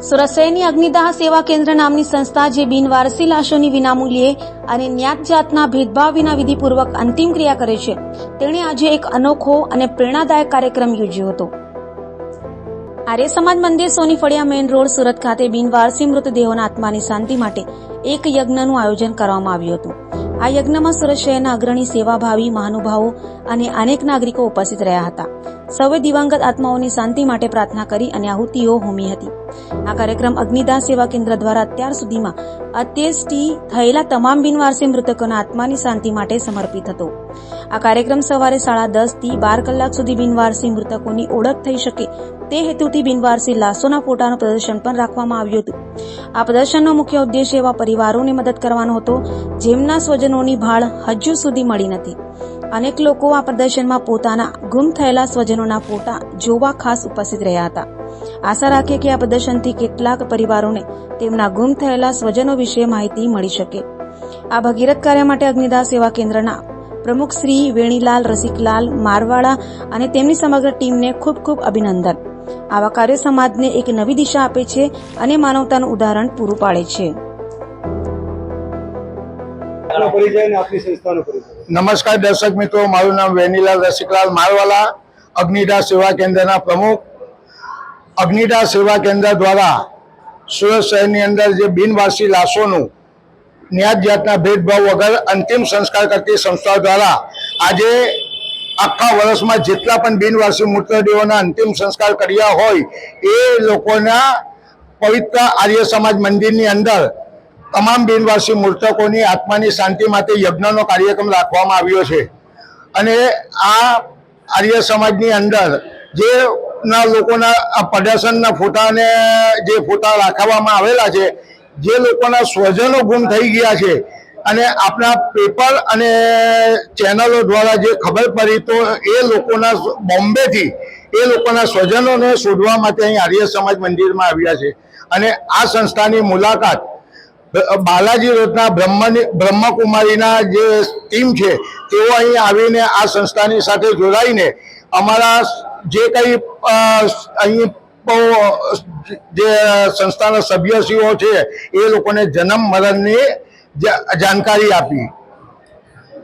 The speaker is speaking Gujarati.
સુરત શહેરની અગ્નિદાહ સેવા કેન્દ્ર નામની સંસ્થા જે બિનવારસી લાશોની વિનામૂલ્યે અને જ્ઞાત જાતના ભેદભાવ વિના વિધિપૂર્વક અંતિમ ક્રિયા કરે છે, તેણે આજે એક અનોખો અને પ્રેરણાદાયક કાર્યક્રમ યોજ્યો હતો। આર્ય સમાજ મંદિર સોની ફળિયા મેઇન રોડ સુરત ખાતે બિનવારસી મૃતદેહોના આત્માની શાંતિ માટે એક યજ્ઞનું આયોજન કરવામાં આવ્યું હતું। આ યજ્ઞમાં સુરત શહેરના અગ્રણી સેવાભાવી મહાનુભાવો અને અનેક નાગરિકો ઉપસ્થિત રહ્યા હતા। સૌએ દિવંગત આત્માઓની શાંતિ માટે પ્રાર્થના કરી અને આહુતિઓ હોમી હતી। આ કાર્યક્રમ અગ્નિદાહ સેવા કેન્દ્ર દ્વારા અત્યાર સુધીમાં અંત્યેષ્ટિ થયેલા તમામ બિનવારસી મૃતકોના આત્માની શાંતિ માટે સમર્પિત હતો। આ કાર્યક્રમ સવારે 10:30 થી 12 કલાક સુધી બિનવારસી મૃતકોની ઓળખ થઈ શકે તે હેતુથી બિનવારસી લાશોના ફોટાનું પ્રદર્શન પણ રાખવામાં આવ્યું હતું। આ પ્રદર્શનનો મુખ્ય ઉદ્દેશ એવા પરિવારોને મદદ કરવાનો હતો જેમના સ્વજનોની ભાળ હજુ સુધી મળી નથી। અનેક લોકો આ પ્રદર્શનમાં પોતાના ગુમ થયેલા સ્વજનોના ફોટા જોવા ખાસ ઉપસ્થિત રહ્યા હતા। આશા રાખીએ કે આ પ્રદર્શનથી કેટલાક પરિવારોને તેમના ગુમ થયેલા સ્વજનો વિશે માહિતી મળી શકે। આ ભગીરથ કાર્ય માટે અગ્નિદાહ સેવા કેન્દ્રના પ્રમુખ શ્રી વેણીલાલ રસિકલાલ મારવાડા અને તેમની સમગ્ર ટીમને ખૂબ ખૂબ અભિનંદન। આવા કાર્યો સમાજને એક નવી દિશા આપે છે અને માનવતાનું ઉદાહરણ પૂરું પાડે છે। નમસ્કાર દર્શક મિત્રો, મારું નામ વેણીલાલ રસિકલાલ મારવાલા, અગ્નિદાહ સેવા કેન્દ્રના પ્રમુખ। અગ્નિદાહ સેવા કેન્દ્ર દ્વારા સુરત શહેરની અંદર જે બિનવારસી લાશોનું જ્ઞાત જાતના ભેદભાવ વગર અંતિમ સંસ્કાર કરતી સંસ્થાઓ દ્વારા આજે આખા વર્ષમાં જેટલા પણ બિનવારસી મૃતદેહોના અંતિમ સંસ્કાર કર્યા હોય એ લોકોના પવિત્ર આર્ય સમાજ મંદિરની અંદર તમામ બિનવારસી મૃતકોની આત્માની શાંતિ માટે યજ્ઞનો કાર્યક્રમ રાખવામાં આવ્યો છે। અને આ આર્ય સમાજની અંદર જે લોકોના પ્રદર્શનના ફોટાને જે ફોટા રાખવામાં આવેલા છે, જે લોકોના સ્વજનો ગુમ થઈ ગયા છે અને આપણા પેપર અને ચેનલો દ્વારા જે ખબર પડી તો એ લોકોના બોમ્બેથી એ લોકોના સ્વજનોને શોધવા માટે અહીં આર્ય સમાજ મંદિરમાં આવ્યા છે। અને આ સંસ્થાની મુલાકાત બાલાજી રોડના બ્રહ્મકુમારીના જે ટીમ છે તેઓ અહીં આવીને આ સંસ્થાની સાથે જોડાઈને અમારા જે કંઈ અહીં જે સંસ્થાના સભ્યશ્રીઓ છે એ લોકોને જન્મ મરણની જાણકારી આપી।